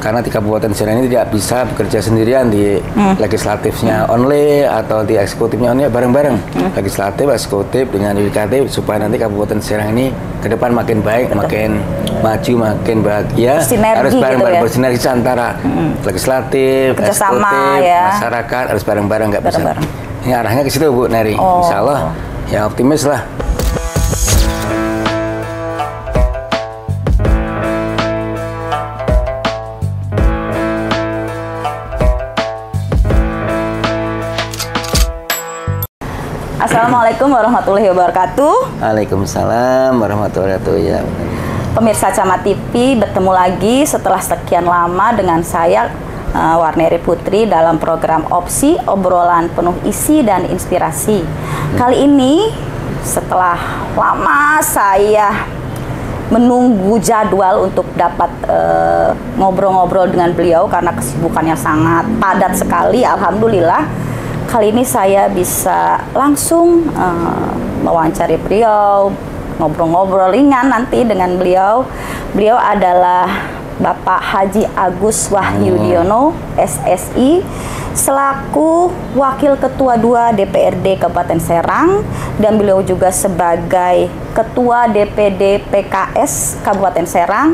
karena di Kabupaten Serang ini tidak bisa bekerja sendirian di legislatifnya only atau di eksekutifnya only, bareng-bareng. Legislatif, eksekutif dengan yudikatif supaya nanti Kabupaten Serang ini ke depan makin baik, makin maju, makin bahagia. Harus bareng-bareng, bersinergi antara legislatif, eksekutif, masyarakat, harus bareng-bareng, nggak bisa. Ini arahnya ke situ Bu Neri. Insya Allah ya optimis lah. Assalamualaikum warahmatullahi wabarakatuh. Waalaikumsalam warahmatullahi wabarakatuh. Ya. Pemirsa Camat TV, bertemu lagi setelah sekian lama dengan saya Warneri Putri dalam program Opsi, obrolan penuh isi dan inspirasi. Kali ini setelah lama saya menunggu jadwal untuk dapat ngobrol-ngobrol dengan beliau karena kesibukannya sangat padat sekali. Alhamdulillah kali ini saya bisa langsung mewawancari beliau, ngobrol-ngobrol ringan nanti dengan beliau. Beliau adalah Bapak Haji Agus Wahyudiono, SSI, selaku Wakil Ketua 2 DPRD Kabupaten Serang, dan beliau juga sebagai Ketua DPD PKS Kabupaten Serang,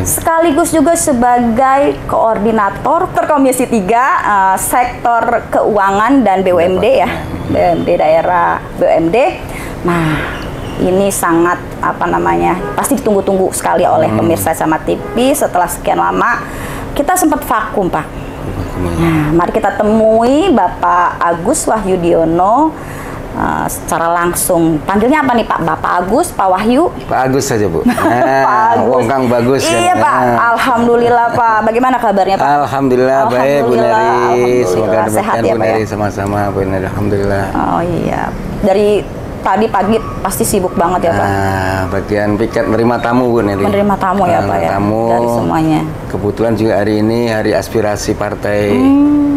sekaligus juga sebagai Koordinator Komisi 3 Sektor Keuangan dan BUMD ya, BUMD daerah BUMD. Nah, ini sangat pasti ditunggu-tunggu sekali oleh pemirsa Camat TV. Setelah sekian lama kita sempat vakum, Pak. Nah, mari kita temui Bapak Agus Wahyudiono secara langsung. Panggilnya apa nih Pak? Bapak Agus, Pak Wahyu? Pak Agus saja Bu. Pak Agus. Kang bagus. Iya Pak. Alhamdulillah Pak. Bagaimana kabarnya Pak? Alhamdulillah baik Bu Neri. Semoga sehat ya Bu Pak Neri ya. sama-sama Bu Neri. Alhamdulillah. Oh iya. Dari tadi pagi pasti sibuk banget ya Pak. Bagian piket menerima tamu Bu Neri. Menerima tamu ya Pak ya. Tamu dari semuanya. Kebetulan juga hari ini hari aspirasi partai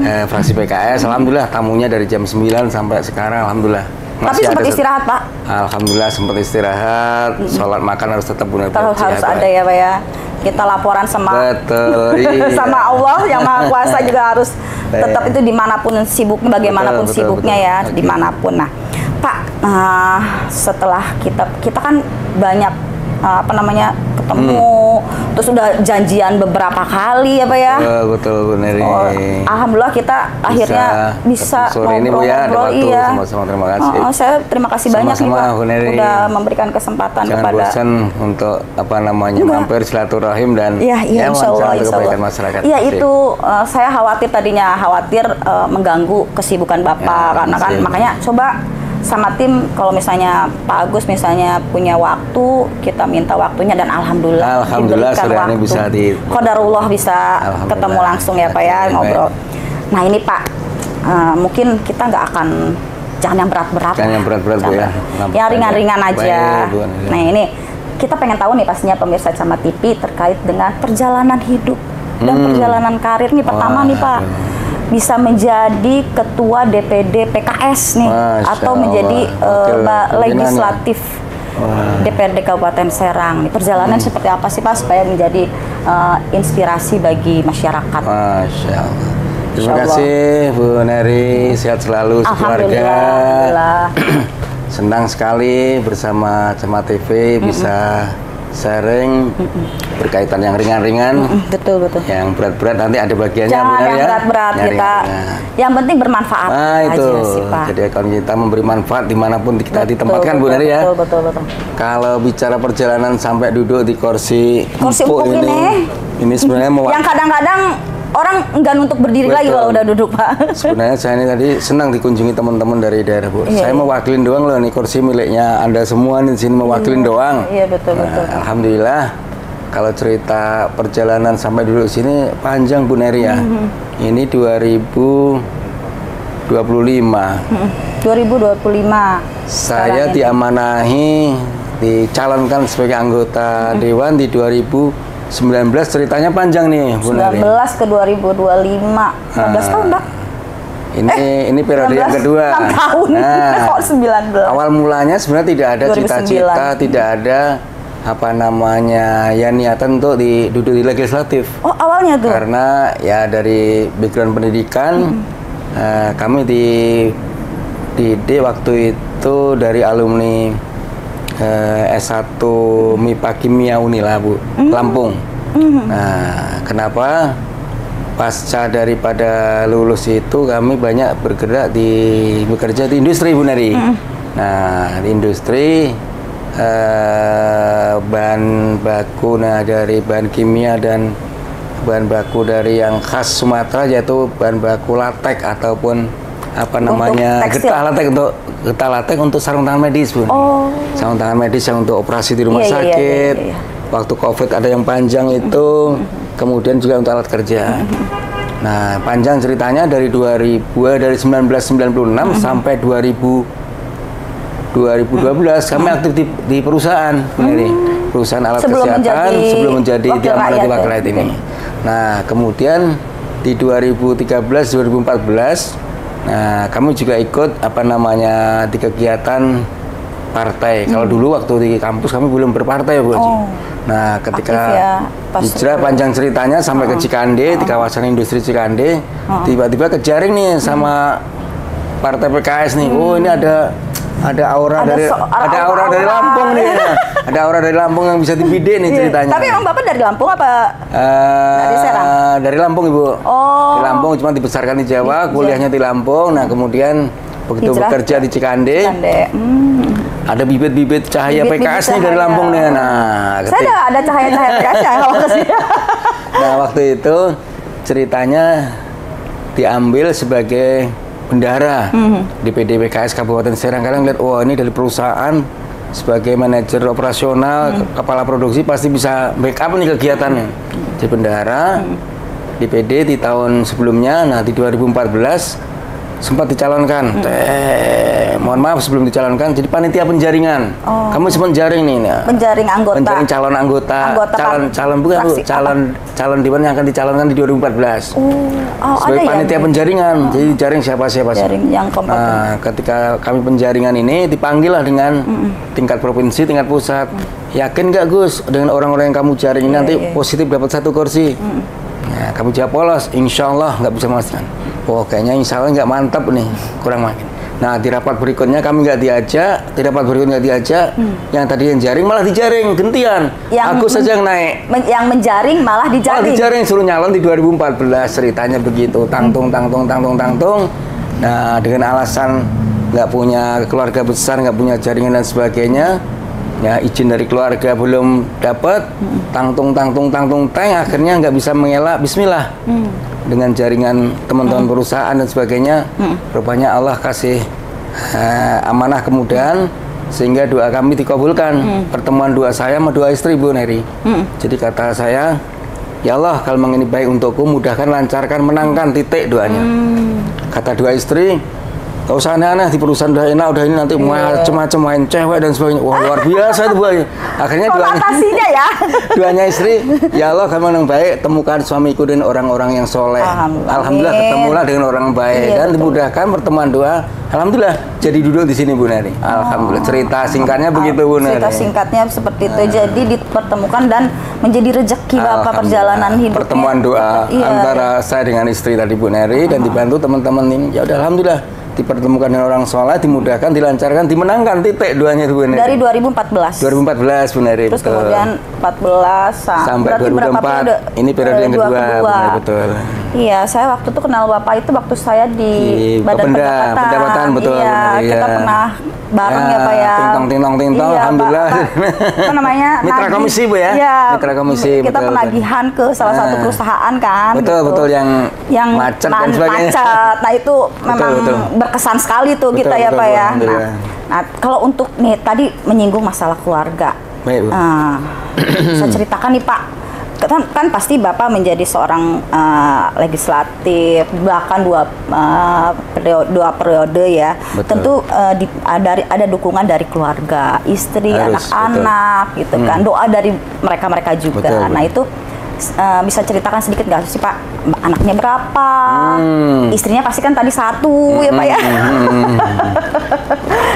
fraksi PKS. Alhamdulillah tamunya dari jam 9 sampai sekarang. Alhamdulillah. Tapi sempat istirahat Pak? Alhamdulillah sempat istirahat. Sholat makan harus tetap Bu Neri. Harus ada ya Pak ya. Kita laporan sama sama Allah yang Maha Kuasa juga harus tetap itu dimanapun sibuknya, bagaimanapun sibuknya ya, dimanapun. Nah Pak, setelah kita kan banyak ketemu, terus udah janjian beberapa kali ya Pak ya. Betul Bu Neri. Alhamdulillah kita akhirnya bisa sore ini Bu ya, ada waktu. Iya. Sama-sama terima kasih. Saya terima kasih banyak nih Pak, Bu Neri. udah memberikan kesempatan Jangan kepada. bosan untuk mampir silaturahim dan insya Allah. kebaikan masyarakat. Iya itu saya khawatir mengganggu kesibukan Bapak karena kan makanya coba sama tim kalau misalnya Pak Agus misalnya punya waktu, kita minta waktunya dan alhamdulillah sore ini bisa qadarullah bisa ketemu langsung ya Pak ya, ngobrol. Nah ini Pak, mungkin kita nggak akan jangan yang berat-berat. Jangan yang berat-berat Bu ya. Yang ringan-ringan aja. Baik, nah ini kita pengen tahu nih pastinya pemirsa Camat TV terkait dengan perjalanan hidup dan perjalanan karir nih. Pertama nih Pak, bisa menjadi ketua DPD PKS nih, atau menjadi legislatif DPRD Kabupaten Serang. Perjalanan seperti apa sih Pak supaya menjadi inspirasi bagi masyarakat? Masya Allah. Terima kasih Bu Neri, sehat selalu sekeluarga. Senang sekali bersama Camat TV bisa sharing berkaitan yang ringan-ringan. Betul. Yang berat-berat nanti ada bagiannya Bu Neri ya. Yang berat-berat kita. Yang penting bermanfaat. Itu aja sih, Pak. Jadi kalau kita memberi manfaat dimanapun kita ditempatkan Bu Neri ya. Betul. Kalau bicara perjalanan sampai duduk di kursi empuk ini sebenarnya yang kadang-kadang orang enggan untuk berdiri lagi kalau udah duduk Pak. Sebenarnya saya ini tadi senang dikunjungi teman-teman dari daerah Bu. Saya mewakilin doang loh, nih kursi miliknya Anda semua nih, di sini mewakilin doang. Iya betul. Alhamdulillah kalau cerita perjalanan sampai duduk sini panjang Bu Neri ya. Ini 2025. 2025. Saya diamanahi dicalonkan sebagai anggota dewan di 2019, ceritanya panjang nih Bu Neri. 19 ke 2025, 15 tahun Pak. Ini periode yang kedua. 6 tahun. Nah, kok 19. awal mulanya sebenarnya tidak ada cita-cita, tidak ada apa namanya ya niatan untuk duduk di legislatif. Oh, awalnya tuh. Karena ya dari background pendidikan kami dididik waktu itu dari alumni S1 MIPA Kimia Unila, Bu, Lampung. Nah, kenapa pasca daripada lulus itu kami banyak bekerja di industri, Bu Neri. Nah, di industri bahan baku dari bahan kimia dan bahan baku dari yang khas Sumatera, yaitu bahan baku latek ataupun apa namanya getah latek untuk sarung tangan medis, Bu. Oh. Sarung tangan medis yang untuk operasi di rumah sakit. Iya. Waktu COVID ada yang panjang itu, kemudian juga untuk alat kerja. Nah, panjang ceritanya dari 1996 sampai 2012 kami aktif di perusahaan, perusahaan alat kesehatan sebelum menjadi Amanati Wakil Rakyat ini. Nah, kemudian di 2013-2014, nah kami juga ikut apa namanya di kegiatan partai. Kalau dulu waktu di kampus kami belum berpartai, Bu. Nah, ketika hijrah panjang ceritanya sampai ke Cikande, di kawasan industri Cikande, tiba-tiba kejaring nih sama partai PKS nih. Oh, ini ada aura dari Lampung nih. Ada aura dari Lampung yang bisa dibidik nih ceritanya. Tapi emang Bapak dari Lampung apa dari Serang? Dari Lampung, Ibu. Oh. Di Lampung, cuma dibesarkan di Jawa, kuliahnya di Lampung. Nah, kemudian begitu bekerja di Cikande. Ada bibit-bibit cahaya PKS nih dari Lampung nih. Nah, saya ada cahaya-cahaya PKS ya kalau kesini. Nah, waktu itu ceritanya diambil sebagai bendahara di PD PKS Kabupaten Serang. Kalian lihat, wah ini dari perusahaan sebagai manajer operasional, kepala produksi pasti bisa backup nih kegiatannya. Jadi bendahara di PD di tahun sebelumnya. Nah, di 2014 sempat dicalonkan. Mohon maaf sebelum dicalonkan, jadi panitia penjaringan. Kamu sempat menjaring nih. Nah. Menjaring anggota. Menjaring calon anggota. Calon dewan yang akan dicalonkan di 2014. Sebagai panitia penjaringan. Jadi jaring siapa-siapa. Jaring yang kompeten. Nah, ketika kami penjaringan ini dipanggil lah dengan tingkat provinsi, tingkat pusat. Yakin nggak, Gus, dengan orang-orang yang kamu jaring ini nanti positif dapat 1 kursi? Nah, kamu jawab polos, insya Allah nggak bisa memastikan. Oh, kayaknya insya Allah nggak mantap nih, kurang makin. Nah, di rapat berikutnya kami nggak diajak, di rapat berikutnya nggak diajak. Yang tadi yang jaring malah dijaring, gentian. Aku saja yang naik. Yang menjaring malah dijaring. Malah dijaring, suruh nyalon di 2014, ceritanya begitu. Tangtung. Nah, dengan alasan nggak punya keluarga besar, nggak punya jaringan dan sebagainya. Ya, izin dari keluarga belum dapat, tangtung, akhirnya nggak bisa mengelak, bismillah. Dengan jaringan teman-teman perusahaan dan sebagainya, rupanya Allah kasih amanah kemudahan, sehingga doa kami dikabulkan. Pertemuan doa saya sama doa istri, Bu Neri. Jadi kata saya, ya Allah, kalau memang ini baik untukku, mudahkan, lancarkan, menangkan, titik doanya. Kata doa istri, gak usah aneh-aneh, di perusahaan udah enak, udah ini nanti macam-macam main cewek dan sebagainya. Wah, luar biasa itu, Bu. Akhirnya doanya istri, ya Allah, kamu yang baik, temukan suamiku dan orang-orang yang soleh. Alhamdulillah ketemulah dengan orang baik dan dimudahkan pertemuan doa. Alhamdulillah jadi duduk di sini, Bu Neri. Alhamdulillah. Cerita singkatnya begitu, Bu Neri. Cerita singkatnya seperti itu. Jadi dipertemukan dan menjadi rezeki Bapak perjalanan hidupnya. Pertemuan doa antara saya dengan istri tadi, Bu Neri, dan dibantu teman-teman ini. Ya udah, alhamdulillah dipertemukan dengan orang soleh, dimudahkan, dilancarkan, dimenangkan, titik doanya itu, Bu Neri. Dari 2014. 2014, Bu Neri. Terus betul. Kemudian 14 sampai 2024. Ini periode yang kedua, Bu Neri, betul. Iya, saya waktu itu kenal Bapak itu waktu saya di Badan Pendapatan, betul. Iya, kita pernah bareng ya Pak ya. Ting-tong, iya, alhamdulillah. Apa namanya? Mitra komisi, Bu ya? Iya, mitra komisi, kita betul, penagihan ke salah satu perusahaan kan. Betul, yang macet dan sebagainya. Macet. Nah, itu memang berkesan sekali tuh kita ya Pak ya. Nah, kalau untuk nih tadi menyinggung masalah keluarga. Baik, Bu. Saya ceritakan nih Pak. Kan pasti Bapak menjadi seorang legislatif, bahkan dua periode ya. Betul. Tentu ada dukungan dari keluarga, istri, anak-anak gitu kan, doa dari mereka juga. Betul. Nah, itu bisa ceritakan sedikit nggak sih Pak, anaknya berapa? Istrinya pasti kan tadi satu ya Pak ya.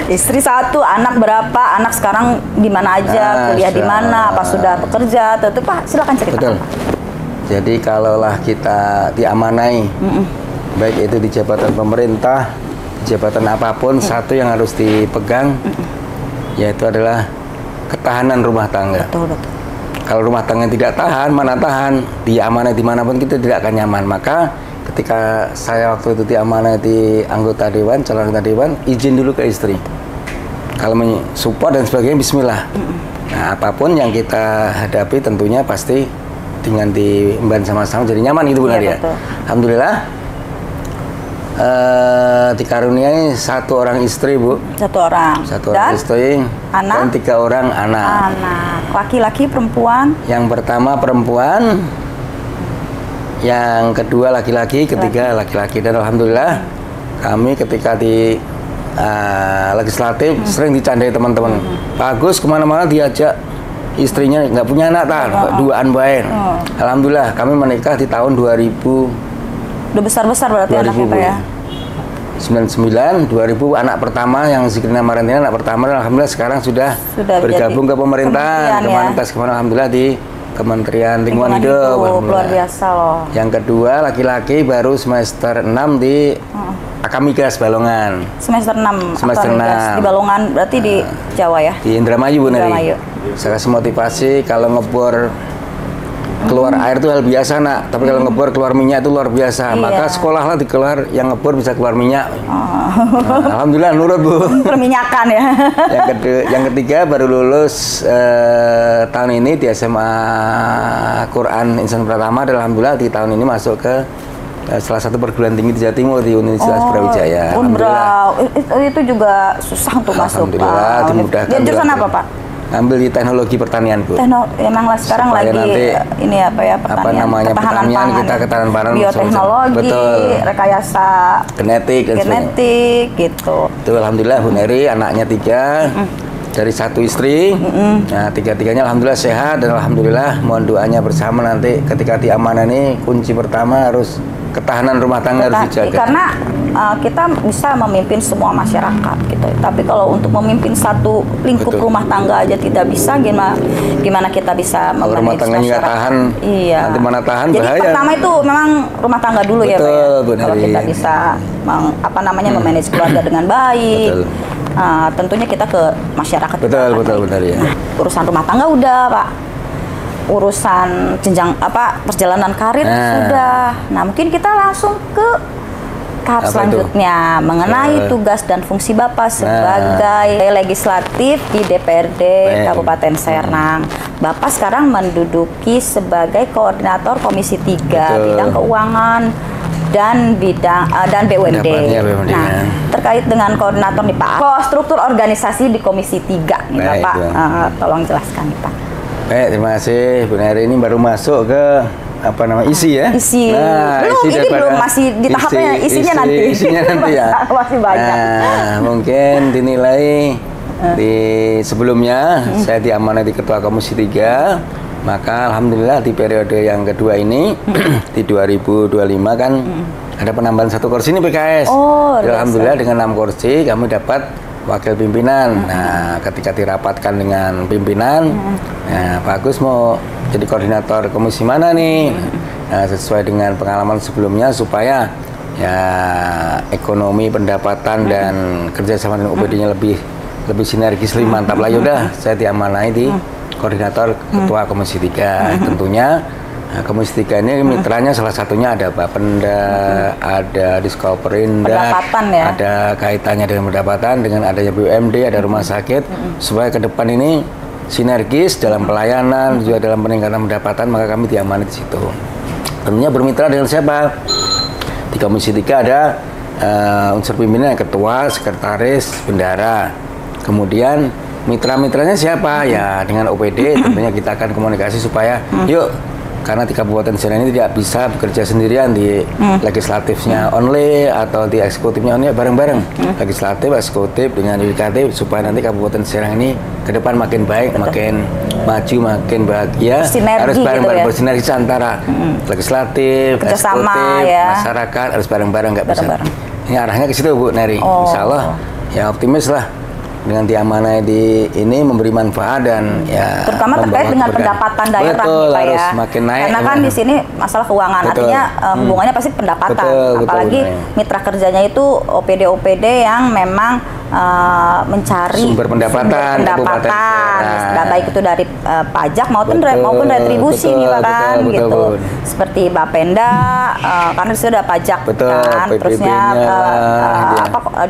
Istri satu, anak berapa? Anak sekarang di mana aja, kuliah di mana, apa sudah bekerja? Tentu Pak, silakan ceritakan. Betul. Jadi kalaulah kita diamanai, baik itu di jabatan pemerintah, jabatan apapun, satu yang harus dipegang, yaitu adalah ketahanan rumah tangga. Betul. Kalau rumah tangga tidak tahan, mana tahan, diamanai dimanapun kita tidak akan nyaman. Maka ketika saya waktu itu diamanai di anggota dewan, calon anggota dewan, izin dulu ke istri. Kalau mensupport dan sebagainya, bismillah. Nah, apapun yang kita hadapi tentunya pasti dengan diemban sama-sama jadi nyaman gitu Bu Nadia. Alhamdulillah. Dikaruniai satu orang istri Bu. Satu orang dan istri anak? Dan 3 orang anak. Laki-laki, perempuan? Yang pertama perempuan, yang kedua laki-laki, ketiga laki-laki. Dan alhamdulillah kami ketika di legislatif sering dicandai teman-teman. Bagus kemana-mana diajak istrinya nggak punya anak duaan baik. Alhamdulillah kami menikah di tahun 2000. Udah besar-besar berarti anaknya Pak ya? 99, 2000 anak pertama yang Zikrina Marantina anak pertama, alhamdulillah sekarang sudah bergabung ke pemerintahan. Kemarin tes kemarin alhamdulillah di Kementerian Lingkungan Hidup. Luar biasa loh. Yang kedua laki-laki baru semester 6 di Akamigas Balongan. Semester 6. Semester 6 di Balongan berarti di Jawa ya? Di Indramayu Bu Nari. Indramayu. Saya kasih motivasi kalau ngebor keluar air itu hal biasa nak, tapi kalau ngebor keluar minyak itu luar biasa. Maka sekolahlah dikeluar yang ngebor bisa keluar minyak. Alhamdulillah nurut Bu. Perminyakan ya. Yang ketiga baru lulus tahun ini di SMA Quran Insan Pratama, dan alhamdulillah di tahun ini masuk ke salah satu perguruan tinggi di Jawa Timur di Universitas Brawijaya. Itu juga susah untuk masuk. Alhamdulillah dimudahkan. Dia jurusan apa Pak? Ambil di teknologi pertanian Bu. Emanglah sekarang supaya lagi ini apa ya, pertanian, pertanian kita ketahanan pangan, bioteknologi, rekayasa genetik gitu. Itu alhamdulillah Bu Neri anaknya 3 dari satu istri. Nah 3-tiganya alhamdulillah sehat, dan alhamdulillah mohon doanya bersama nanti ketika diamanah ini kunci pertama harus ketahanan rumah tangga harus dijaga. Karena kita bisa memimpin semua masyarakat gitu. Tapi kalau untuk memimpin satu lingkup rumah tangga aja tidak bisa, gimana kita bisa kalau rumah tangganya nggak tahan, nanti mana tahan jadi bahaya. Pertama itu memang rumah tangga dulu ya Pak ya. Kalau kita bisa memanage keluarga dengan baik. Tentunya kita ke masyarakat. Betul ya. Urusan rumah tangga udah Pak. Urusan jenjang perjalanan karir sudah. Nah, mungkin kita langsung ke tahap selanjutnya mengenai tugas dan fungsi Bapak sebagai legislatif di DPRD Kabupaten Serang. Bapak sekarang menduduki sebagai koordinator Komisi 3 bidang keuangan dan BUMD. Nah, terkait dengan koordinator nih Pak, struktur organisasi di Komisi 3 nih Bapak, tolong jelaskan nih Pak. Baik, terima kasih Bu Neri. Ini baru masuk ke isi ya? Isi. Belum masih di tahapnya isinya nanti ya. Masih banyak. Nah, mungkin dinilai di sebelumnya saya diamanai di Ketua Komisi 3, maka alhamdulillah di periode yang kedua ini di 2025 kan ada penambahan 1 kursi ini PKS. Alhamdulillah dengan 6 kursi kami dapat wakil pimpinan. Nah, ketika dirapatkan dengan pimpinan, nah bagus mau jadi koordinator komisi mana nih? Nah, sesuai dengan pengalaman sebelumnya supaya ya ekonomi, pendapatan dan kerjasama dengan OPD-nya lebih sinergis, lebih mantap lah. Yaudah, saya diamanai di koordinator ketua komisi 3. Tentunya Komisi 3 ini mitranya salah satunya ada Bapenda, ada Diskoperinda, ada kaitannya dengan pendapatan, dengan adanya BUMD, ada rumah sakit, supaya ke depan ini sinergis dalam pelayanan, juga dalam peningkatan pendapatan, maka kami diamani di situ. Tentunya bermitra dengan siapa? Di Komisi 3 ada unsur pimpinan, ketua, sekretaris, bendara. Kemudian mitra-mitranya siapa? Ya dengan OPD tentunya kita akan komunikasi supaya yuk karena di Kabupaten Serang ini tidak bisa bekerja sendirian di legislatifnya only atau di eksekutifnya only, bareng-bareng legislatif, eksekutif dengan yudikatif supaya nanti Kabupaten Serang ini ke depan makin baik, makin maju, makin bahagia. Harus bareng-bareng, gitu ya? Bersinergi antara legislatif, eksekutif, masyarakat harus bareng-bareng, nggak bisa. Ini arahnya ke situ Bu Neri. Insya Allah ya optimis lah dengan diamanai di ini memberi manfaat dan ya terutama terkait dengan pendapatan daerah. Betul, Pak, harus ya. makin naik. Karena kan di sini masalah keuangan, artinya hubungannya pasti pendapatan. Apalagi mitra kerjanya itu OPD-OPD yang memang mencari sumber pendapatan, nah, baik itu dari pajak maupun retribusi nih Pak kan, gitu. Seperti Bapenda, karena di situ ada pajak kan, terusnya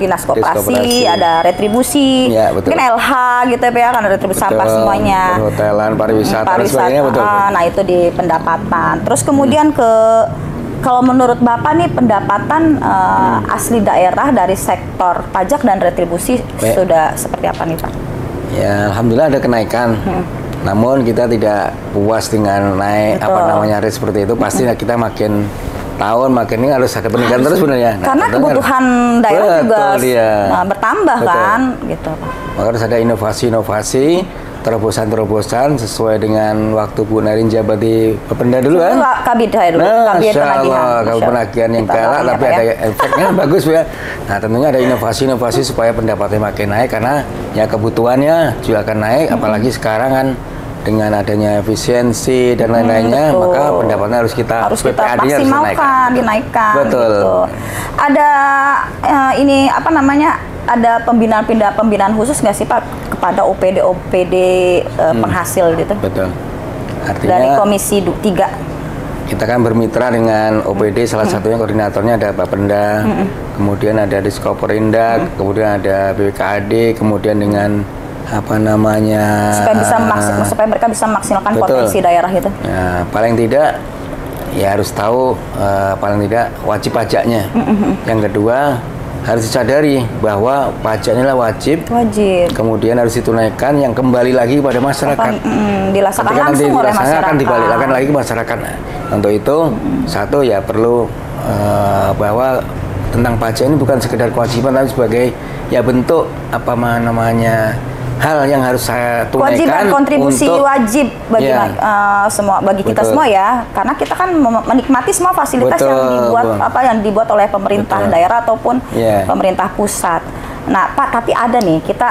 dinas koperasi, ada retribusi. Ya, mungkin LH gitu ya, kan ada retribusi sampah semuanya. Perhotelan, pariwisata, nah itu di pendapatan. Terus kemudian kalau menurut Bapak nih pendapatan asli daerah dari sektor pajak dan retribusi sudah seperti apa nih Pak? Ya Alhamdulillah ada kenaikan. Namun kita tidak puas dengan naik rate seperti itu. Pasti kita makin tahun makin ini harus ada peningkatan terus sebenarnya. Karena kebutuhan daerah juga bertambah kan, gitu Pak. Maka harus ada inovasi-inovasi, terobosan-terobosan sesuai dengan waktu Bu Nari jabat di Bapenda dulu kan. Kabid dulu. Kabid penagihan yang galak tapi ada efeknya bagus ya. Nah tentunya ada inovasi-inovasi supaya pendapatnya makin naik karena ya kebutuhannya juga akan naik. Apalagi sekarang kan dengan adanya efisiensi dan lain-lainnya, maka pendapatnya harus kita maksimalkan, dinaikkan. Betul. Gitu. Ada ini apa namanya? Ada pembinaan khusus nggak sih Pak kepada OPD penghasil gitu? Betul. Artinya dari Komisi 3. Kita kan bermitra dengan OPD, salah satunya koordinatornya ada Bapenda, kemudian ada Diskoperindak, kemudian ada BPKAD, kemudian dengan apa namanya supaya mereka bisa memaksimalkan potensi daerah itu. Ya, paling tidak ya harus tahu paling tidak wajib pajaknya. Yang kedua harus disadari bahwa pajak inilah wajib. Kemudian harus ditunaikan yang kembali lagi kepada masyarakat. Dilaksanakan langsung oleh masyarakat. Akan dibalikkan lagi ke masyarakat. Untuk itu satu ya perlu bahwa tentang pajak ini bukan sekedar kewajiban tapi sebagai ya bentuk apa namanya hal yang harus saya tunaikan. Kewajiban kontribusi wajib bagi kita semua ya, karena kita kan menikmati semua fasilitas yang dibuat oleh pemerintah daerah ataupun pemerintah pusat. Nah Pak, tapi ada nih kita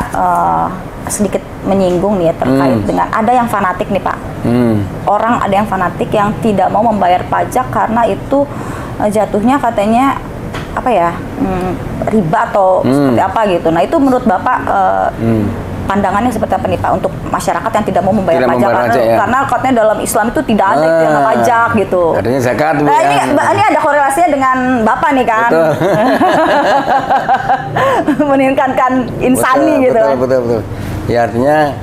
sedikit menyinggung nih ya, terkait dengan ada yang fanatik nih Pak. Orang ada yang fanatik yang tidak mau membayar pajak karena itu jatuhnya katanya apa ya, riba atau seperti apa gitu. Nah itu menurut Bapak pandangannya seperti apa nih Pak untuk masyarakat yang tidak mau membayar pajak karena katanya dalam Islam itu tidak ada yang pajak gitu. Adanya zakat. Nah ini ada korelasinya dengan Bapak nih kan. Meningkatkan insani gitu. Betul. Ya artinya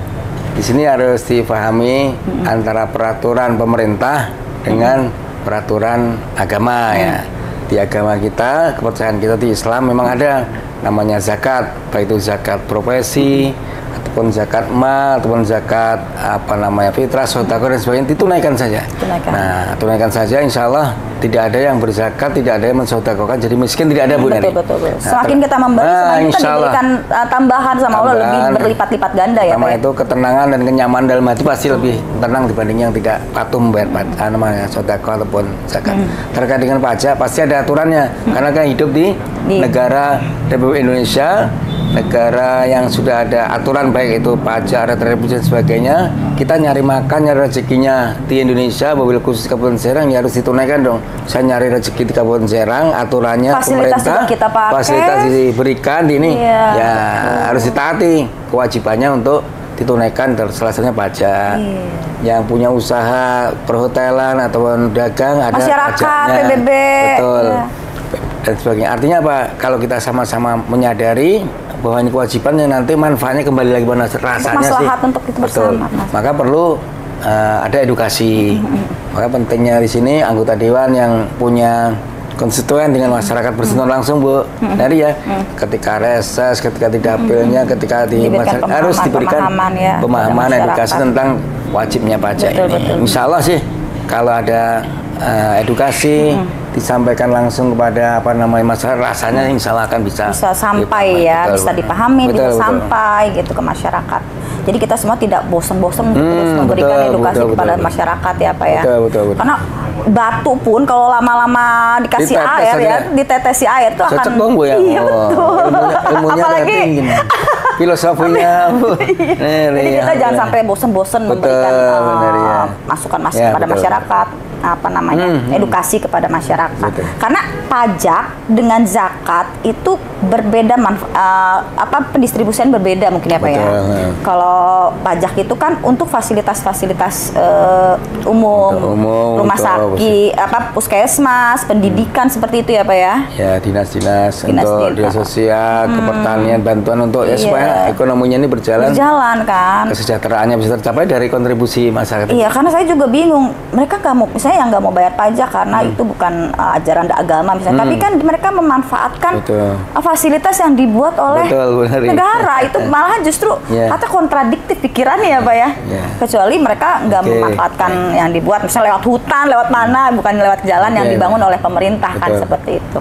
di sini harus dipahami antara peraturan pemerintah dengan peraturan agama ya. Di agama kita, kepercayaan kita di Islam memang ada namanya zakat, baik itu zakat profesi ataupun zakat mal ataupun zakat apa namanya fitrah, sedekah dan sebagainya, ditunaikan saja. Nah, tunaikan saja, insya Allah tidak ada yang berzakat, tidak ada yang mensedekahkan jadi miskin, tidak ada Bu Neri. Betul. Semakin kita memberi, semakin kita diberikan tambahan sama Allah lebih berlipat-lipat ganda ya Pak. Itu ketenangan dan kenyamanan dalam hati pasti lebih tenang dibanding yang tidak patuh membayar namanya sedekah ataupun zakat. Terkait dengan pajak pasti ada aturannya karena kan hidup di negara Republik Indonesia, negara yang sudah ada aturan baik itu pajak, retribusi dan sebagainya. Kita nyari makan, nyari rezekinya di Indonesia, mobil khusus Kabupaten Serang ya harus ditunaikan dong. Saya nyari rezeki di Kabupaten Serang, aturannya fasilitas pemerintah, kita pakai, fasilitas diberikan di ini, harus ditaati kewajibannya untuk ditunaikan, salah satunya pajak. Yang punya usaha perhotelan ataupun dagang ada masyarakat, pajaknya. PBB, betul. Dan sebagainya. Artinya apa? Kalau kita sama-sama menyadari bahwa ini kewajibannya, nanti manfaatnya kembali lagi pada rasanya sih. Untuk itu bersama. Maka perlu ada edukasi. Maka pentingnya di sini anggota dewan yang punya konstituen dengan masyarakat bersentuhan langsung Bu Neri ya. Ketika reses, ketika tidak apelnya, ketika di masyarakat harus diberikan pemahaman edukasi tentang wajibnya pajak ini. Insya Allah sih kalau ada edukasi disampaikan langsung kepada masyarakat, rasanya insya Allah akan bisa sampai ya, bisa dipahami, bisa sampai gitu ke masyarakat. Jadi kita semua tidak bosan-bosan terus memberikan edukasi kepada masyarakat ya Pak ya. Betul. Karena batu pun kalau lama-lama dikasih air ya, ditetesi air itu akan ya. Iya betul. Ilmunya apalagi filosofinya. Jadi kita jangan sampai bosan-bosan memberikan masukan kepada masyarakat, edukasi kepada masyarakat. Betul. Karena pajak dengan zakat itu berbeda, pendistribusian berbeda mungkin ya Pak ya. Kalau pajak itu kan untuk fasilitas-fasilitas umum, rumah sakit, puskesmas, pendidikan seperti itu ya Pak ya. Ya, dinas-dinas untuk dinas sosial, kepertanian, bantuan untuk supaya ekonominya ini berjalan kan. Kesejahteraannya bisa tercapai dari kontribusi masyarakat. Iya, karena saya juga bingung. Mereka yang nggak mau bayar pajak karena itu bukan ajaran agama misalnya, tapi kan mereka memanfaatkan fasilitas yang dibuat oleh negara. Itu malahan justru kata kontradiktif pikirannya ya Pak ya. Kecuali mereka nggak memanfaatkan yang dibuat misalnya lewat hutan, lewat mana, bukan lewat jalan yang dibangun oleh pemerintah kan seperti itu.